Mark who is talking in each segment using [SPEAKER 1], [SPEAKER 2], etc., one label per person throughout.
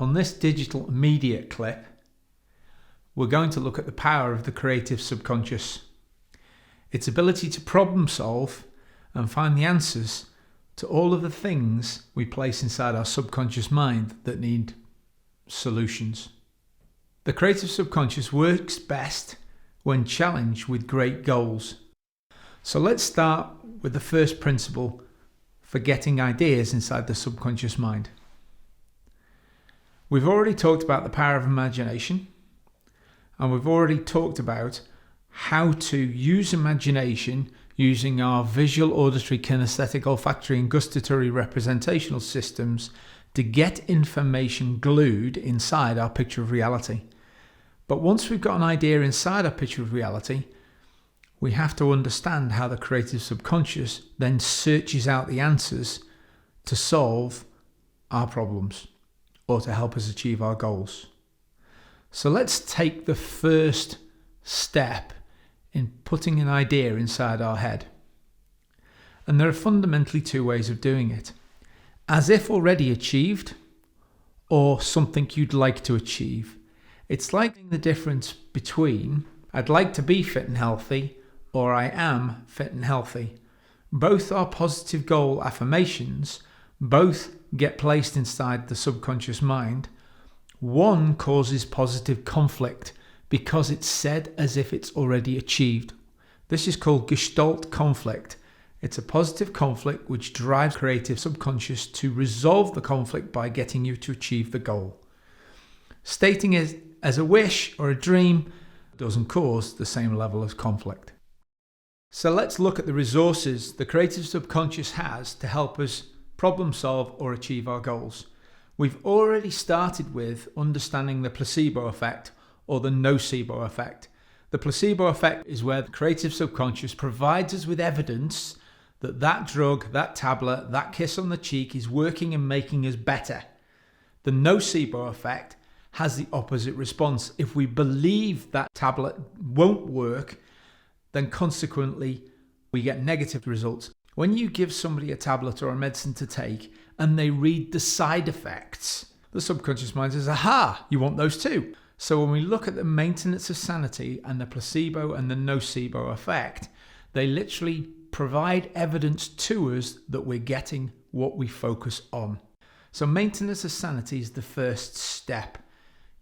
[SPEAKER 1] On this digital immediate clip, we're going to look at the power of the creative subconscious, its ability to problem solve and find the answers to all of the things we place inside our subconscious mind that need solutions. The creative subconscious works best when challenged with great goals. So let's start with the first principle for getting ideas inside the subconscious mind. We've already talked about the power of imagination, and we've already talked about how to use imagination using our visual, auditory, kinesthetic, olfactory and gustatory representational systems to get information glued inside our picture of reality. But once we've got an idea inside our picture of reality, we have to understand how the creative subconscious then searches out the answers to solve our problems or to help us achieve our goals. So let's take the first step in putting an idea inside our head. And there are fundamentally two ways of doing it. As if already achieved, or something you'd like to achieve. It's like the difference between I'd like to be fit and healthy or I am fit and healthy. Both are positive goal affirmations. Both get placed inside the subconscious mind. One causes positive conflict because it's said as if it's already achieved. This is called Gestalt conflict. It's a positive conflict which drives creative subconscious to resolve the conflict by getting you to achieve the goal. Stating it as a wish or a dream doesn't cause the same level of conflict. So let's look at the resources the creative subconscious has to help us problem solve or achieve our goals. We've already started with understanding the placebo effect or the nocebo effect. The placebo effect is where the creative subconscious provides us with evidence that that drug, that tablet, that kiss on the cheek is working and making us better. The nocebo effect has the opposite response. If we believe that tablet won't work, then consequently we get negative results. When you give somebody a tablet or a medicine to take and they read the side effects, the subconscious mind says, aha, you want those too. So when we look at the maintenance of sanity and the placebo and the nocebo effect, they literally provide evidence to us that we're getting what we focus on. So maintenance of sanity is the first step.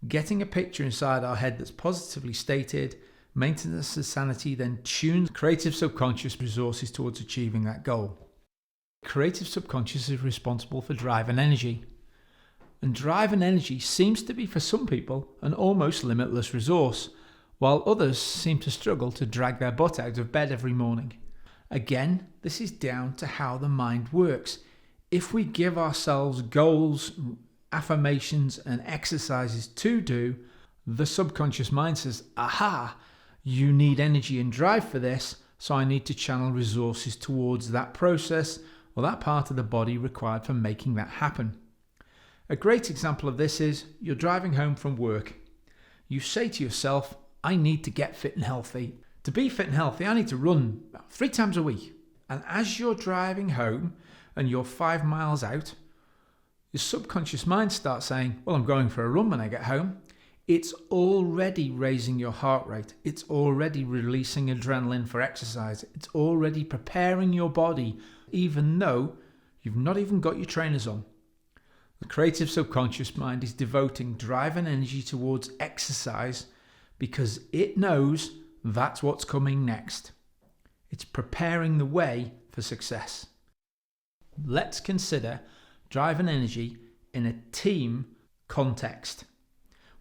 [SPEAKER 1] Getting a picture inside our head that's positively stated. Maintenance of sanity then tunes creative subconscious resources towards achieving that goal. Creative subconscious is responsible for drive and energy. And drive and energy seems to be for some people an almost limitless resource, while others seem to struggle to drag their butt out of bed every morning. Again, this is down to how the mind works. If we give ourselves goals, affirmations and exercises to do, the subconscious mind says, aha, you need energy and drive for this, so I need to channel resources towards that process or that part of the body required for making that happen. A great example of this is you're driving home from work. You say to yourself, I need to get fit and healthy. To be fit and healthy, I need to run 3 times a week. And as you're driving home and you're 5 miles out, your subconscious mind starts saying, well, I'm going for a run when I get home. It's already raising your heart rate. It's already releasing adrenaline for exercise. It's already preparing your body, even though you've not even got your trainers on. The creative subconscious mind is devoting drive and energy towards exercise because it knows that's what's coming next. It's preparing the way for success. Let's consider drive and energy in a team context.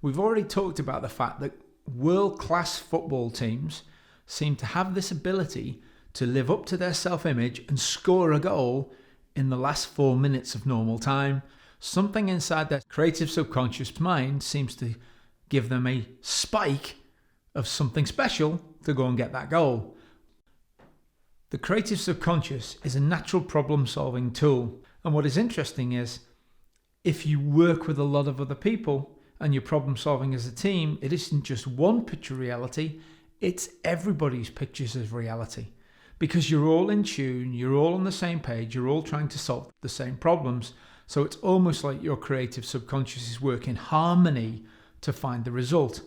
[SPEAKER 1] We've already talked about the fact that world-class football teams seem to have this ability to live up to their self-image and score a goal in the last 4 minutes of normal time. Something inside that creative subconscious mind seems to give them a spike of something special to go and get that goal. The creative subconscious is a natural problem-solving tool. And what is interesting is if you work with a lot of other people and you're problem solving as a team, it isn't just one picture of reality, it's everybody's pictures of reality. Because you're all in tune, you're all on the same page, you're all trying to solve the same problems. So it's almost like your creative subconscious is working in harmony to find the result.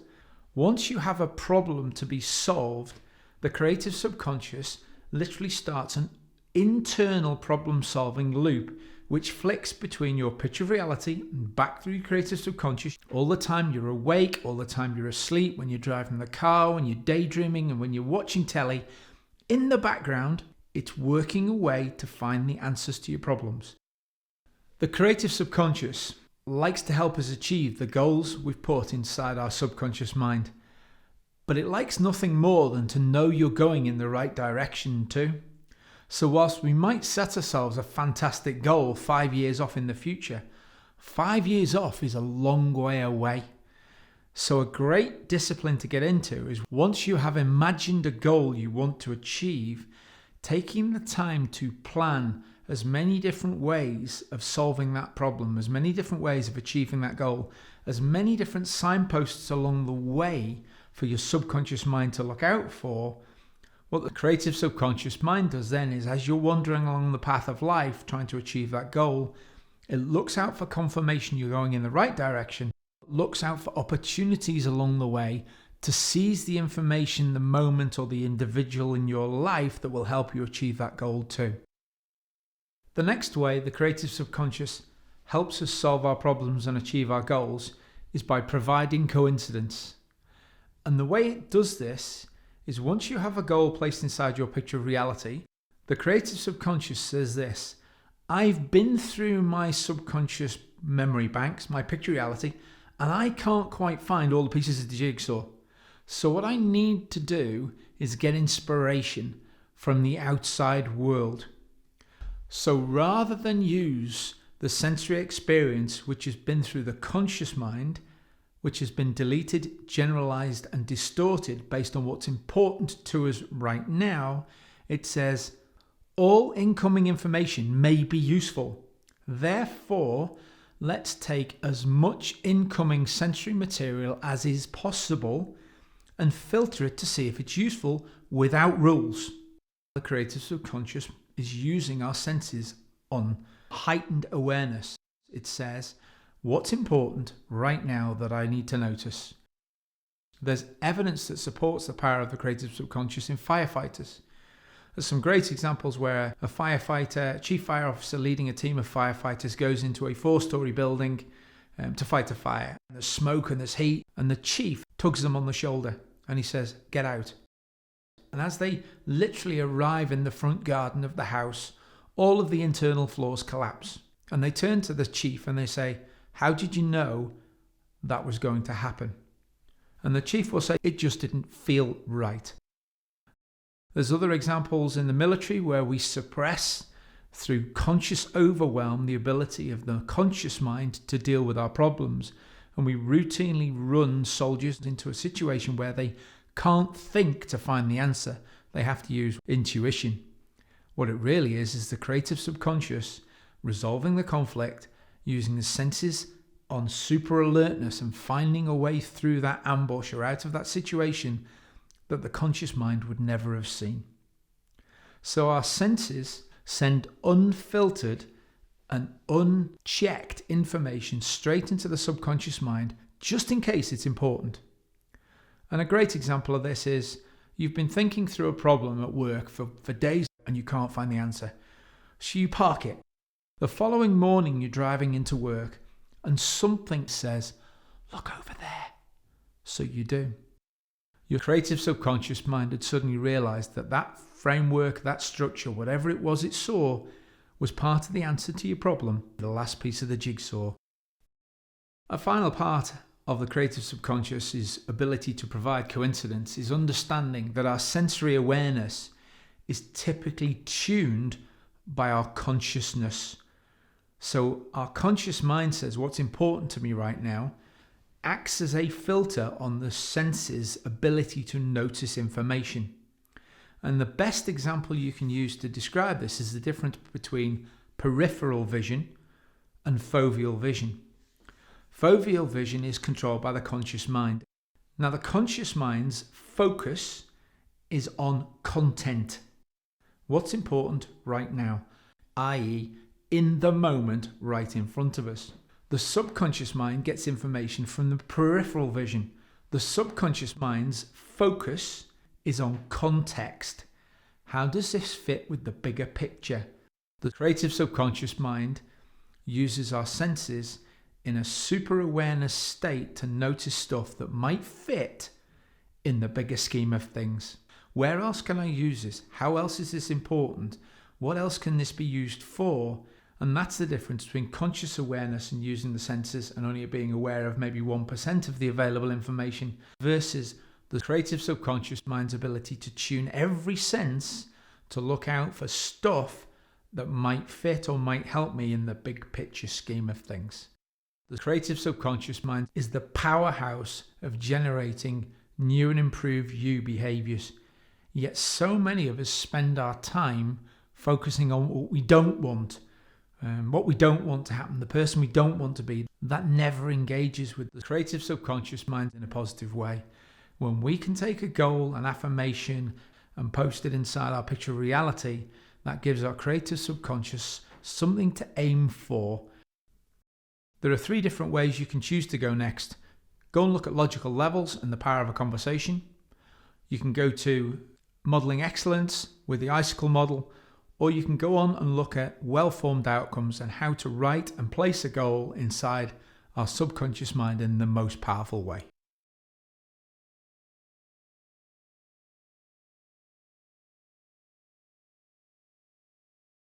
[SPEAKER 1] Once you have a problem to be solved, the creative subconscious literally starts an internal problem-solving loop which flicks between your picture of reality and back through your creative subconscious all the time you're awake, all the time you're asleep, when you're driving the car, when you're daydreaming, and when you're watching telly. In the background, it's working away to find the answers to your problems. The creative subconscious likes to help us achieve the goals we've put inside our subconscious mind, but it likes nothing more than to know you're going in the right direction too. So whilst we might set ourselves a fantastic goal 5 years off in the future, 5 years off is a long way away. So a great discipline to get into is, once you have imagined a goal you want to achieve, taking the time to plan as many different ways of solving that problem, as many different ways of achieving that goal, as many different signposts along the way for your subconscious mind to look out for. What the creative subconscious mind does then is, as you're wandering along the path of life trying to achieve that goal, it looks out for confirmation you're going in the right direction, looks out for opportunities along the way to seize the information, the moment, or the individual in your life that will help you achieve that goal too. The next way the creative subconscious helps us solve our problems and achieve our goals is by providing coincidence. And the way it does this is, once you have a goal placed inside your picture of reality, the creative subconscious says this: I've been through my subconscious memory banks, my picture reality, and I can't quite find all the pieces of the jigsaw. So what I need to do is get inspiration from the outside world. So rather than use the sensory experience which has been through the conscious mind, which has been deleted, generalized, and distorted based on what's important to us right now, it says, all incoming information may be useful. Therefore, let's take as much incoming sensory material as is possible and filter it to see if it's useful without rules. The creative subconscious is using our senses on heightened awareness. It says, what's important right now that I need to notice? There's evidence that supports the power of the creative subconscious in firefighters. There's some great examples where a firefighter, chief fire officer leading a team of firefighters, goes into a 4-story building to fight a fire. There's smoke and there's heat, and the chief tugs them on the shoulder and he says, get out. And as they literally arrive in the front garden of the house, all of the internal floors collapse. And they turn to the chief and they say, how did you know that was going to happen? And the chief will say, it just didn't feel right. There's other examples in the military where we suppress, through conscious overwhelm, the ability of the conscious mind to deal with our problems. And we routinely run soldiers into a situation where they can't think to find the answer. They have to use intuition. What it really is the creative subconscious resolving the conflict, using the senses on super alertness and finding a way through that ambush or out of that situation that the conscious mind would never have seen. So our senses send unfiltered and unchecked information straight into the subconscious mind, just in case it's important. And a great example of this is, you've been thinking through a problem at work for days and you can't find the answer. So you park it. The following morning you're driving into work and something says, look over there. So you do. Your creative subconscious mind had suddenly realized that that framework, that structure, whatever it was it saw, was part of the answer to your problem, the last piece of the jigsaw. A final part of the creative subconscious's ability to provide coincidence is understanding that our sensory awareness is typically tuned by our consciousness. So our conscious mind says, what's important to me right now, acts as a filter on the senses' ability to notice information. And the best example you can use to describe this is the difference between peripheral vision and foveal vision. Foveal vision is controlled by the conscious mind. Now, the conscious mind's focus is on content. What's important right now, i.e., in the moment right in front of us. The subconscious mind gets information from the peripheral vision. The subconscious mind's focus is on context. How does this fit with the bigger picture? The creative subconscious mind uses our senses in a super awareness state to notice stuff that might fit in the bigger scheme of things. Where else can I use this? How else is this important? What else can this be used for? And that's the difference between conscious awareness and using the senses and only being aware of maybe 1% of the available information versus the creative subconscious mind's ability to tune every sense to look out for stuff that might fit or might help me in the big picture scheme of things. The creative subconscious mind is the powerhouse of generating new and improved you behaviors. Yet so many of us spend our time focusing on what we don't want, what we don't want to happen, the person we don't want to be. That never engages with the creative subconscious mind in a positive way. When we can take a goal, an affirmation, and post it inside our picture of reality, that gives our creative subconscious something to aim for. There are 3 different ways you can choose to go next. Go and look at logical levels and the power of a conversation. You can go to modeling excellence with the icicle model, or you can go on and look at well-formed outcomes and how to write and place a goal inside our subconscious mind in the most powerful way.